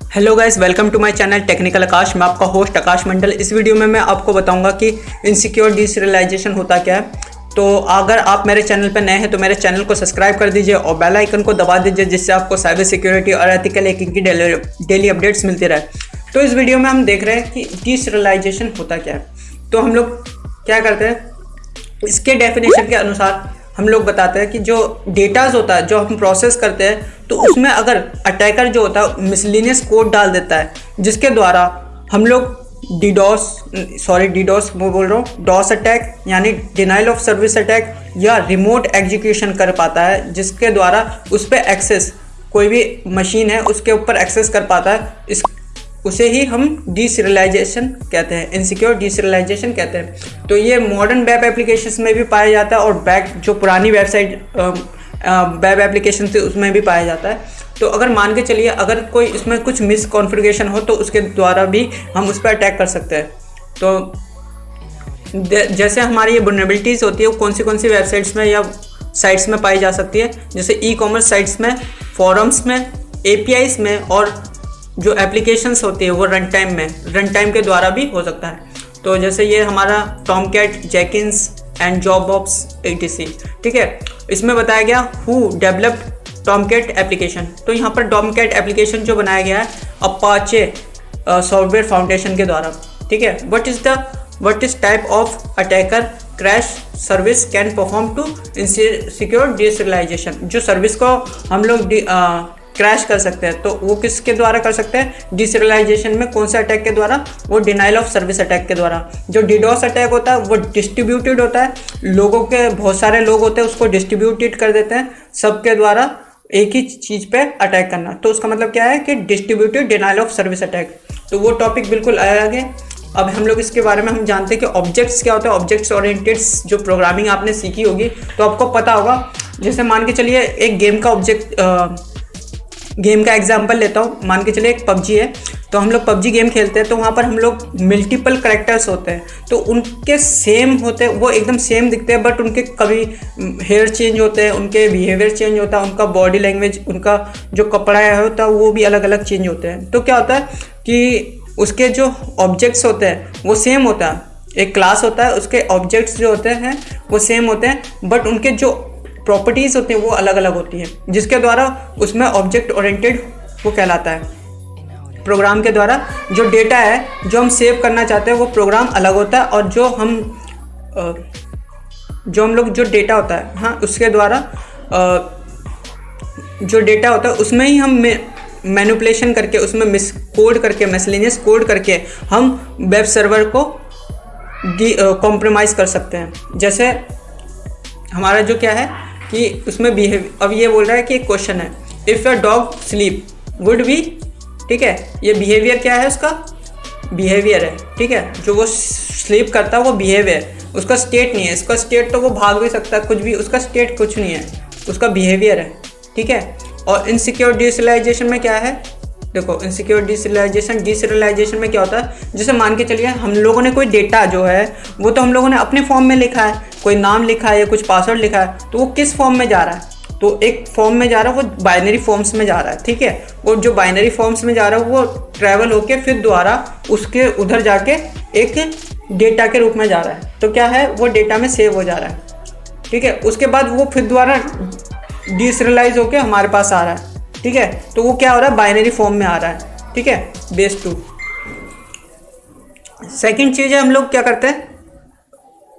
Hello guys, welcome to my channel technical Akash. मैं आपका host आकाश मंडल। इस वीडियो में मैं आपको बताऊंगा कि इनसिक्योर डीसरियलाइजेशन होता क्या है। तो अगर आप मेरे चैनल पर नए हैं तो मेरे चैनल को सब्सक्राइब कर दीजिए और बेल आइकन को दबा दीजिए, जिससे आपको साइबर सिक्योरिटी और एथिकल हैकिंग की डेली अपडेट्स मिलती रहे। तो इस वीडियो में हम देख रहे हैं कि डीसरियलाइजेशन होता क्या है। तो हम लोग क्या करते हैं, इसके डेफिनेशन के अनुसार हम लोग बताते हैं कि जो डेटाज होता है जो हम प्रोसेस करते हैं, तो उसमें अगर अटैकर जो होता है मिसलिनियस कोड डाल देता है, जिसके द्वारा हम लोग डॉस अटैक यानी डिनाइल ऑफ सर्विस अटैक या रिमोट एग्जीक्यूशन कर पाता है, जिसके द्वारा उस पर एक्सेस, कोई भी मशीन है उसके ऊपर एक्सेस कर पाता है। उसे ही हम डीसरियलाइजेशन कहते हैं, इनसिक्योर डीसरियलाइजेशन कहते हैं। तो ये मॉडर्न वेब एप्लीकेशंस में भी पाया जाता है और जो पुरानी वेबसाइट वेब एप्लीकेशन थी उसमें भी पाया जाता है। तो अगर मान के चलिए अगर कोई इसमें कुछ मिस कॉन्फ़िगरेशन हो तो उसके द्वारा भी हम उस पर अटैक कर सकते हैं। तो जैसे हमारी ये वल्नरेबिलिटीज़ होती है वो कौन सी वेबसाइट्स में या साइट्स में पाई जा सकती है, जैसे ई-कॉमर्स साइट्स में, फॉरम्स में, APIs में, और जो एप्लीकेशंस होती है वो रन टाइम के द्वारा भी हो सकता है। तो जैसे ये हमारा टॉमकैट, जेकिन्स एंड जॉबऑप्स etc, ठीक है। इसमें बताया गया हु डेवलप्ड टॉमकैट एप्लीकेशन। तो यहाँ पर टॉमकैट एप्लीकेशन जो बनाया गया है अपाचे सॉफ्टवेयर फाउंडेशन के द्वारा, ठीक है। What is type of attacker crash service can perform to insecure deserialization. जो सर्विस को हम लोग क्रैश कर सकते हैं तो वो किसके द्वारा कर सकते हैं, डीसरियलाइजेशन में कौन से अटैक के द्वारा, वो डिनाइल ऑफ सर्विस अटैक के द्वारा। जो डीडोस अटैक होता है वो डिस्ट्रीब्यूटेड होता है, लोगों के बहुत सारे लोग होते हैं उसको डिस्ट्रीब्यूटेड कर देते हैं, सबके द्वारा एक ही चीज़ पे अटैक करना। तो उसका मतलब क्या है कि distributed denial of service attack. तो वो टॉपिक बिल्कुल अलग है। अब हम लोग इसके बारे में हम जानते हैं कि ऑब्जेक्ट्स क्या होता है। ऑब्जेक्ट्स ओरिएंटेड जो प्रोग्रामिंग आपने सीखी होगी तो आपको पता होगा। जैसे मान के चलिए एक गेम का एग्जांपल लेता हूँ। मान के चलिए एक पबजी है, तो हम लोग पबजी गेम खेलते हैं तो वहाँ पर हम लोग मल्टीपल करैक्टर्स होते हैं, तो उनके सेम होते हैं, वो एकदम सेम दिखते हैं, बट उनके कभी हेयर चेंज होते हैं, उनके बिहेवियर चेंज होता है, उनका बॉडी लैंग्वेज, उनका जो कपड़ा होता है वो भी अलग अलग चेंज होते हैं। तो क्या होता है कि उसके जो ऑब्जेक्ट्स होते हैं वो सेम होता है। एक क्लास होता है, उसके ऑब्जेक्ट्स जो होते हैं वो सेम होते हैं, बट उनके जो प्रॉपर्टीज़ होती हैं वो अलग अलग होती हैं, जिसके द्वारा उसमें ऑब्जेक्ट ओरिएंटेड वो कहलाता है। प्रोग्राम के द्वारा जो डेटा है जो हम सेव करना चाहते हैं वो प्रोग्राम अलग होता है, और जो हम लोग जो डेटा होता है, हाँ, उसके द्वारा जो डेटा होता है उसमें ही हम मैनिपुलेशन करके, उसमें मिसलिनियस कोड करके हम वेब सर्वर को कॉम्प्रोमाइज़ कर सकते हैं। जैसे हमारा जो क्या है कि उसमें अब ये बोल रहा है कि एक क्वेश्चन है, if your dog sleep would be, ठीक है। ये बिहेवियर क्या है, उसका बिहेवियर है, ठीक है। जो वो स्लीप करता है वो बिहेवियर, उसका स्टेट नहीं है। इसका स्टेट तो वो भाग भी सकता है, कुछ भी, उसका स्टेट कुछ नहीं है, उसका बिहेवियर है, ठीक है। और इनसिक्योर डीसरियलाइजेशन में क्या है, देखो इनसिक्योर डीसरियलाइजेशन में क्या होता है, जैसे मान के चलिए हम लोगों ने कोई डेटा जो है वो तो हम लोगों ने अपने फॉर्म में लिखा है, कोई नाम लिखा है या कुछ पासवर्ड लिखा है, तो वो किस फॉर्म में जा रहा है, तो एक फॉर्म में जा रहा है, वो बाइनरी फॉर्म्स में जा रहा है, ठीक है। वो जो बाइनरी फॉर्म्स में जा रहा है वो ट्रैवल होके फिर दोबारा उसके उधर जाके एक डेटा के रूप में जा रहा है, तो क्या है, वो डेटा में सेव हो जा रहा है, ठीक है। उसके बाद वो फिर दोबारा डीसरियलाइज होके हमारे पास आ रहा है, ठीक है। तो वो क्या हो रहा है, बाइनरी फॉर्म में आ रहा है, ठीक है, बेस 2। सेकंड चीज़ है, हम लोग क्या करते हैं,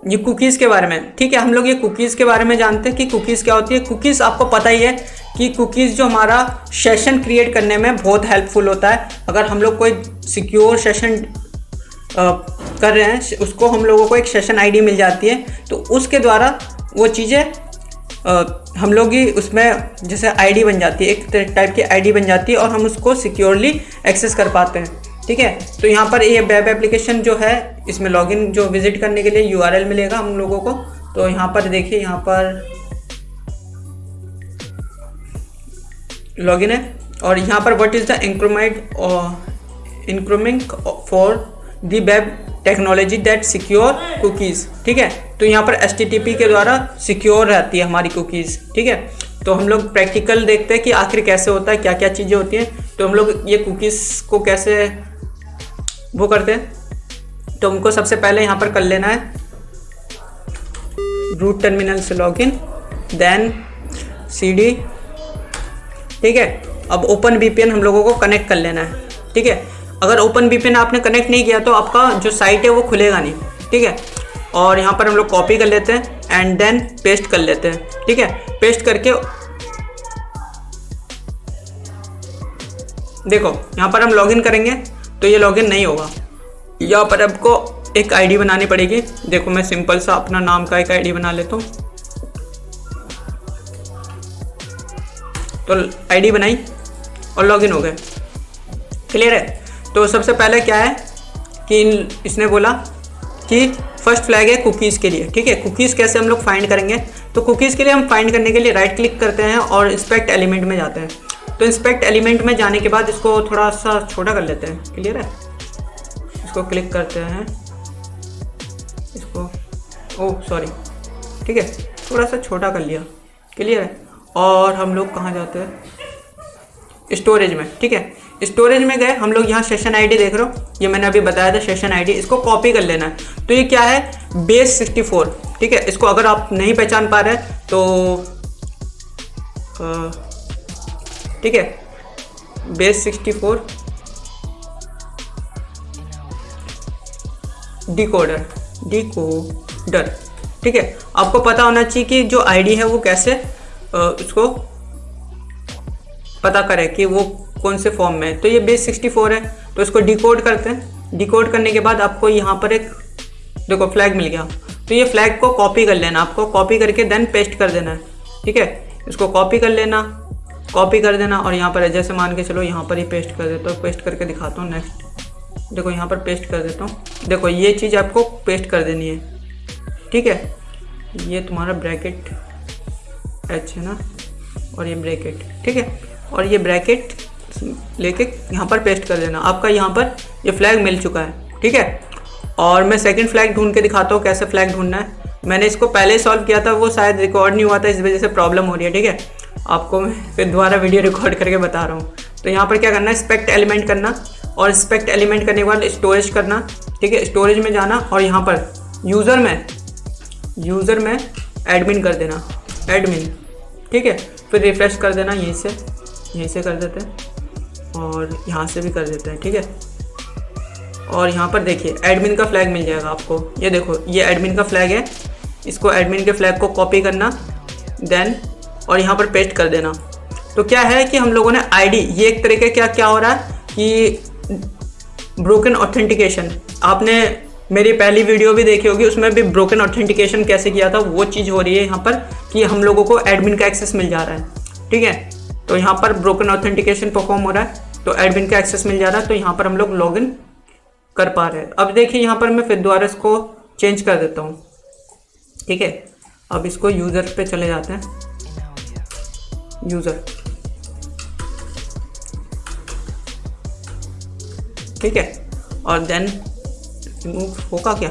ये कुकीज़ के बारे में, ठीक है। हम लोग ये कुकीज़ के बारे में जानते हैं कि कुकीज़ क्या होती है। कुकीज़ आपको पता ही है कि कुकीज़ जो हमारा सेशन क्रिएट करने में बहुत हेल्पफुल होता है। अगर हम लोग कोई सिक्योर सेशन कर रहे हैं, उसको हम लोगों को एक सेशन ID मिल जाती है, तो उसके द्वारा वो चीज़ें हम लोग ही उसमें जैसे ID बन जाती है, एक टाइप की ID बन जाती है, और हम उसको सिक्योरली एक्सेस कर पाते हैं, ठीक है। तो यहाँ पर ये वेब एप्लीकेशन जो है, इसमें लॉगिन जो विजिट करने के लिए URL मिलेगा हम लोगों को। तो यहाँ पर देखिए, यहाँ पर लॉगिन है, और यहाँ पर what is the increment for the web technology that secure cookies, ठीक है। तो यहाँ पर HTTP के द्वारा सिक्योर रहती है हमारी कुकीज़, ठीक है। तो हम लोग प्रैक्टिकल देखते हैं कि आखिर कैसे होता है, क्या क्या चीज़ें होती हैं। तो हम लोग ये कुकीज़ को कैसे वो करते हैं, तो हमको सबसे पहले यहाँ पर कर लेना है रूट टर्मिनल से लॉगिन, देन cd, ठीक है। अब ओपन VPN हम लोगों को कनेक्ट कर लेना है, ठीक है। अगर ओपन VPN आपने कनेक्ट नहीं किया तो आपका जो साइट है वो खुलेगा नहीं, ठीक है। और यहाँ पर हम लोग कॉपी कर लेते हैं एंड देन पेस्ट कर लेते हैं, ठीक है। पेस्ट करके देखो यहाँ पर हम लॉगिन करेंगे तो ये लॉगिन नहीं होगा। यहाँ पर आपको एक आईडी बनानी पड़ेगी। देखो मैं सिंपल सा अपना नाम का एक आईडी बना लेता हूँ। तो आईडी बनाई और लॉगिन हो गए, क्लियर है। तो सबसे पहले क्या है कि इसने बोला कि फर्स्ट फ्लैग है कुकीज़ के लिए, ठीक है। कुकीज़ कैसे हम लोग फाइंड करेंगे, तो कुकीज़ के लिए हम फाइंड करने के लिए राइट क्लिक करते हैं और इंस्पेक्ट एलिमेंट में जाते हैं। तो इंस्पेक्ट एलिमेंट में जाने के बाद इसको थोड़ा सा छोटा कर लेते हैं, क्लियर है। इसको क्लिक करते हैं, इसको ओह सॉरी, ठीक है, थोड़ा सा छोटा कर लिया, क्लियर है। और हम लोग कहाँ जाते हैं, स्टोरेज में, ठीक है। स्टोरेज में गए हम लोग, यहाँ सेशन आईडी देख रहे हो, ये मैंने अभी बताया था सेशन आईडी, इसको कॉपी कर लेना है। तो ये क्या है, बेस 64, ठीक है। इसको अगर आप नहीं पहचान पा रहे तो ठीक है, बेस 64 डिकोडर, ठीक है। आपको पता होना चाहिए कि जो आईडी है वो कैसे उसको पता करें कि वो कौन से फॉर्म में है। तो ये बेस 64 है, तो इसको डिकोड करते हैं। डिकोड करने के बाद आपको यहाँ पर एक देखो फ्लैग मिल गया। तो ये फ्लैग को कॉपी कर लेना, आपको कॉपी करके देन पेस्ट कर देना है, ठीक है। इसको कॉपी कर देना और यहाँ पर जैसे मान के चलो यहाँ पर ही पेस्ट कर देता हूँ, पेस्ट करके दिखाता हूँ। नेक्स्ट देखो यहाँ पर पेस्ट कर देता हूँ। देखो ये चीज़ आपको पेस्ट कर देनी है, ठीक है। ये तुम्हारा ब्रैकेट एच है ना, और ये ब्रैकेट, ठीक है। और ये ब्रैकेट लेके यहाँ पर पेस्ट कर देना। आपका यहाँ पर ये फ्लैग मिल चुका है, ठीक है। और मैं सेकंड फ्लैग ढूंढ के दिखाता हूँ कैसे फ्लैग ढूंढना है। मैंने इसको पहले सॉल्व किया था, वो शायद रिकॉर्ड नहीं हुआ था, इस वजह से प्रॉब्लम हो रही है, ठीक है। आपको मैं फिर दोबारा वीडियो रिकॉर्ड करके बता रहा हूँ। तो यहाँ पर क्या करना है, इंस्पेक्ट एलिमेंट करना, और इंस्पेक्ट एलिमेंट करने के बाद स्टोरेज करना, ठीक है। स्टोरेज में जाना और यहाँ पर यूज़र में एडमिन कर देना, एडमिन, ठीक है। फिर रिफ्रेश कर देना, यहीं से कर देते हैं और यहाँ से भी कर देते हैं, ठीक है। और यहाँ पर देखिए एडमिन का फ्लैग मिल जाएगा आपको। ये देखो ये एडमिन का फ्लैग है, इसको एडमिन के फ्लैग को कॉपी करना देन और यहाँ पर पेस्ट कर देना। तो क्या है कि हम लोगों ने आईडी, ये एक तरीके क्या हो रहा है कि ब्रोकन ऑथेंटिकेशन, आपने मेरी पहली वीडियो भी देखी होगी, उसमें भी ब्रोकन ऑथेंटिकेशन कैसे किया था, वो चीज़ हो रही है यहाँ पर कि हम लोगों को एडमिन का एक्सेस मिल जा रहा है, ठीक है। तो यहाँ पर ब्रोकन ऑथेंटिकेशन परफॉर्म हो रहा है, तो एडमिन का एक्सेस मिल जा रहा है, तो यहाँ पर हम लोग लॉगिन कर पा रहे हैं। अब देखिए यहाँ पर मैं फिर दोबारा इसको चेंज कर देता हूँ, ठीक है। अब इसको यूज़र पे चले जाते हैं, यूज़र, ठीक है। और देन रिमूव होगा क्या,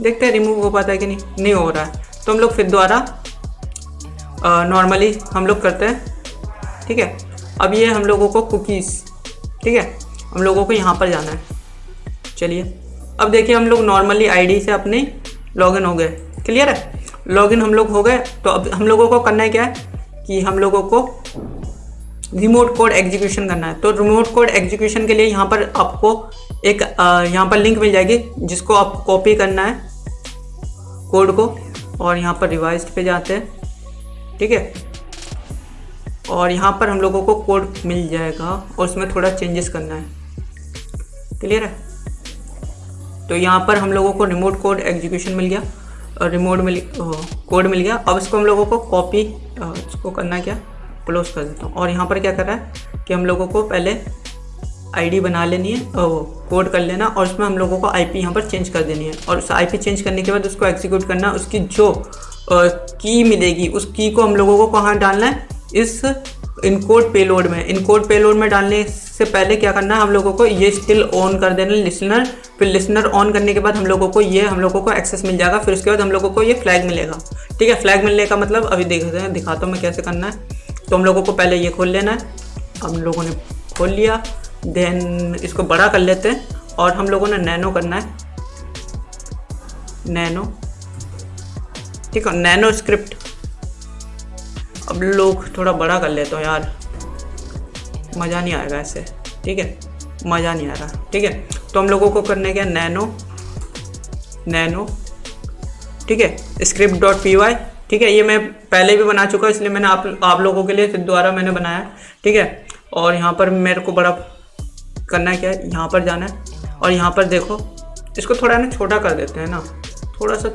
देखते हैं रिमूव हो पाता है कि नहीं हो रहा है। तो हम लोग फिर दोबारा नॉर्मली हम लोग करते हैं, ठीक है। अब ये हम लोगों को कुकीज़, ठीक है, हम लोगों को यहाँ पर जाना है। चलिए अब देखिए हम लोग नॉर्मली आईडी से अपने लॉगिन हो गए, क्लियर है। लॉगिन हम लोग हो गए, तो अब हम लोगों को करना है क्या है कि हम लोगों को रिमोट कोड एग्जीक्यूशन करना है। तो रिमोट कोड एग्जीक्यूशन के लिए यहाँ पर आपको एक यहाँ पर लिंक मिल जाएगी, जिसको आपको कॉपी करना है कोड को, और यहाँ पर रिवाइज्ड पे जाते हैं, ठीक है। और यहाँ पर हम लोगों को कोड मिल जाएगा और उसमें थोड़ा चेंजेस करना है, क्लियर है। तो यहाँ पर हम लोगों को रिमोट कोड एग्जीक्यूशन मिल गया और कोड मिल गया। अब इसको हम लोगों को कॉपी, इसको करना क्या, क्लोज कर देता हूँ। और यहाँ पर क्या कर रहा है कि हम लोगों को पहले आईडी बना लेनी है, कोड कर लेना, और उसमें हम लोगों को आईपी यहाँ पर चेंज कर देनी है। और उस आईपी चेंज करने के बाद उसको एग्जीक्यूट करना, उसकी जो की मिलेगी उस की को हम लोगों को कहाँ डालना है, इस इनकोड पेलोड में। इनकोड पेलोड में डालने से पहले क्या करना है, हम लोगों को ये स्टिल ऑन कर देना लिसनर। फिर लिसनर ऑन करने के बाद हम लोगों को एक्सेस मिल जाएगा। फिर उसके बाद हम लोगों को ये फ्लैग मिलेगा, ठीक है। फ्लैग मिलने का मतलब अभी देखते हैं, दिखाता हूँ मैं कैसे करना है। तो हम लोगों को पहले ये खोल लेना है। हम लोगों ने खोल लिया। देन इसको बड़ा कर लेते हैं और हम लोगों ने नैनो करना है, नैनो, ठीक है, नैनो स्क्रिप्ट। अब लोग थोड़ा बड़ा कर लेते हो यार, मज़ा नहीं आएगा ऐसे, ठीक है, मज़ा नहीं आ रहा, ठीक है। तो हम लोगों को करने क्या, नैनो, नैनो, ठीक है, script.py, ठीक है। ये मैं पहले भी बना चुका, इसलिए मैंने आप लोगों के लिए फिर दोबारा मैंने बनाया, ठीक है। और यहाँ पर मेरे को बड़ा करना है, क्या है, यहाँ पर जाना है और यहाँ पर देखो, इसको थोड़ा ना छोटा कर देते हैं ना, थोड़ा सा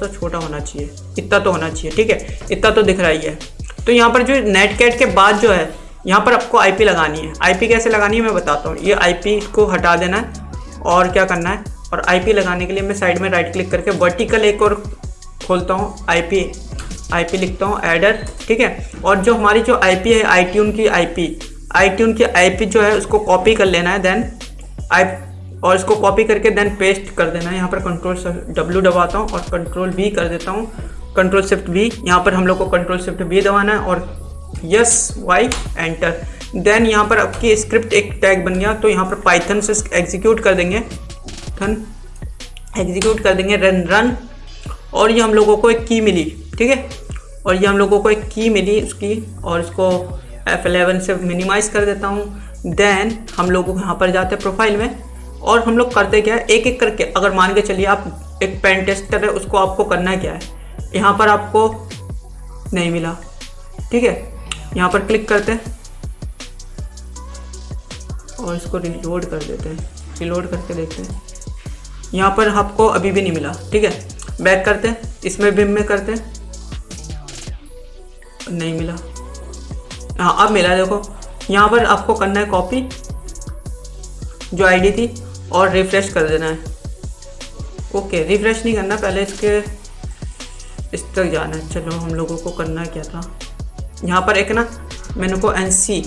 छोटा होना चाहिए, इतना तो होना चाहिए, ठीक है, इतना तो दिख रहा ही है। तो यहाँ पर जो नेटकैट के बाद जो है, यहाँ पर आपको आईपी लगानी है। आईपी कैसे लगानी है मैं बताता हूँ। ये आईपी को हटा देना है और क्या करना है, और आईपी लगाने के लिए मैं साइड में राइट क्लिक करके वर्टिकल एक और खोलता हूँ, आईपी लिखता हूँ, एडर, ठीक है। और जो हमारी जो आईपी है, आईट्यून की आईपी जो है उसको कॉपी कर लेना है, देन और इसको कॉपी करके देन पेस्ट कर देना है। यहाँ पर Ctrl+W दबाता हूँ और Ctrl+V कर देता हूँ, Ctrl+Shift+V। यहाँ पर हम लोग को Ctrl+Shift+V दबाना है और यस वाई एंटर। देन यहाँ पर आपकी स्क्रिप्ट एक टैग बन गया, तो यहाँ पर पाइथन से एग्जीक्यूट कर देंगे, रन। और ये हम लोगों को एक की मिली, ठीक है, और ये हम लोगों को एक की मिली उसकी, और इसको F11 से मिनिमाइज कर देता हूँ। देन हम लोगों को यहाँ पर जाते हैं प्रोफाइल में, और हम लोग करते क्या है, एक एक करके, अगर मान के चलिए आप एक पेन टेस्टर है, उसको आपको करना क्या है, यहाँ पर आपको नहीं मिला, ठीक है, यहाँ पर क्लिक करते हैं और इसको रिलोड कर देते हैं, रिलोड करके देखते हैं, यहाँ पर आपको अभी भी नहीं मिला, ठीक है। बैक करते हैं, इसमें बिम में करते हैं, नहीं मिला, हाँ अब मिला, देखो यहाँ पर आपको करना है कॉपी जो आईडी थी और रिफ्रेश कर देना है। ओके, रिफ्रेश नहीं करना, पहले इसके इस तक जाना है। चलो हम लोगों को करना क्या था, यहाँ पर एक ना मेनू को NC,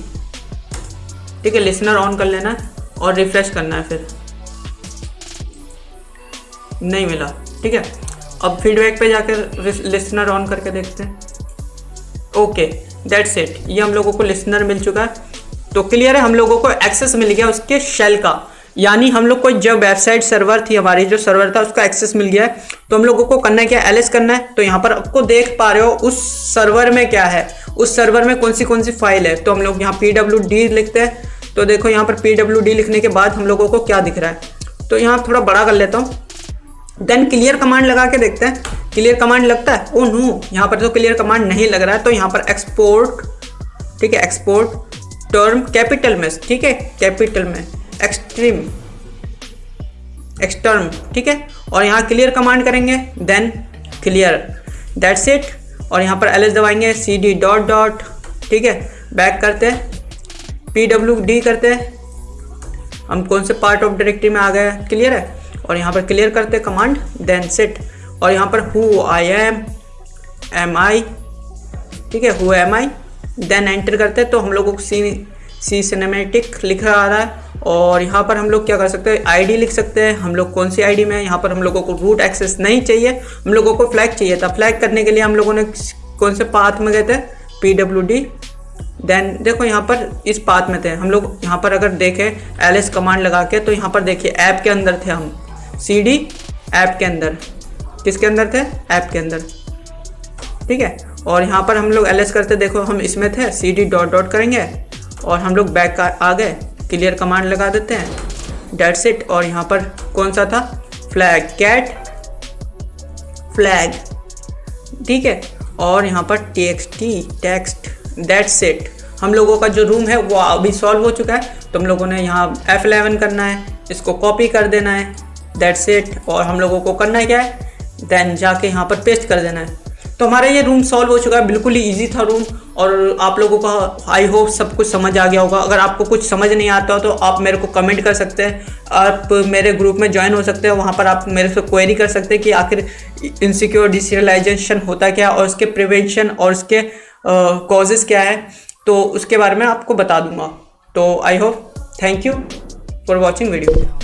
ठीक है, लिसनर ऑन कर लेना है और रिफ्रेश करना है, फिर नहीं मिला, ठीक है। अब फीडबैक पे जाकर लिसनर ऑन करके देखते हैं। ओके, दैट्स इट, ये हम लोगों को लिसनर मिल चुका है। तो क्लियर है, हम लोगों को एक्सेस मिल गया उसके शेल का, यानी हम लोग को जो वेबसाइट सर्वर थी, हमारी जो सर्वर था, उसका एक्सेस मिल गया है। तो हम लोगों को करना है क्या, एलएस करना है। तो यहाँ पर आपको देख पा रहे हो उस सर्वर में क्या है, उस सर्वर में कौन सी फाइल है। तो हम लोग यहाँ pwd लिखते हैं, तो देखो यहाँ पर pwd लिखने के बाद हम लोगों को क्या दिख रहा है। तो यहाँ थोड़ा बड़ा कर लेता हूँ, देन क्लियर कमांड लगा के देखते हैं, क्लियर कमांड लगता है। ओ नो, यहाँ पर तो क्लियर कमांड नहीं लग रहा है। तो यहाँ पर एक्सपोर्ट, ठीक है, एक्सपोर्ट टर्म कैपिटल में, ठीक है, कैपिटल में, एक्सटर्म, ठीक है, और यहाँ क्लियर कमांड करेंगे, देन क्लियर, दैट्स इट। और यहाँ पर एलएस दबाएंगे, cd डॉट, ठीक है, बैक करते हैं, pwd करते हैं, हम कौन से पार्ट ऑफ डायरेक्टरी में आ गए, क्लियर है। और यहाँ पर क्लियर करते हैं कमांड, देन सेट, और यहाँ पर हु आई एम आई, ठीक है, who am I, then enter करते हैं। तो हम लोगों को सी सिनेमेटिक लिख रहा आ रहा है। और यहाँ पर हम लोग क्या कर सकते हैं, आईडी लिख सकते हैं, हम लोग कौन सी आईडी में। यहाँ पर हम लोगों को रूट एक्सेस नहीं चाहिए, हम लोगों को फ्लैग चाहिए था। फ्लैग करने के लिए हम लोगों ने कौन से पाथ में गए थे, pwd, देन देखो यहाँ पर इस पाथ में थे हम लोग। यहाँ पर अगर देखें ls कमांड लगा के, तो यहाँ पर देखिए ऐप के अंदर थे हम, cd ऐप के अंदर, किसके अंदर थे, ऐप के अंदर, ठीक है। और यहाँ पर हम लोग ls करते, देखो हम इसमें थे, cd डॉट करेंगे और हम लोग बैक आ गए, क्लियर कमांड लगा देते हैं, दैट्स इट। और यहाँ पर कौन सा था, फ्लैग, कैट फ्लैग, ठीक है। और यहाँ पर टेक्स्ट, दैट्स इट। हम लोगों का जो रूम है वो अभी सॉल्व हो चुका है। तो हम लोगों ने यहाँ F11 करना है, इसको कॉपी कर देना है, दैट्स इट। और हम लोगों को करना है क्या है, देन जाके यहाँ पर पेस्ट कर देना है। तो हमारा ये रूम सॉल्व हो चुका है, बिल्कुल ही इजी था रूम। और आप लोगों का आई होप सब कुछ समझ आ गया होगा। अगर आपको कुछ समझ नहीं आता हो तो आप मेरे को कमेंट कर सकते हैं, आप मेरे ग्रुप में ज्वाइन हो सकते हैं, वहाँ पर आप मेरे से क्वेरी कर सकते हैं कि आखिर इनसिक्योर डिसीरियलाइजेशन होता क्या और उसके प्रिवेंशन और उसके कॉजेज़ क्या है, तो उसके बारे में आपको बता दूंगा। तो I hope, thank you for watching video.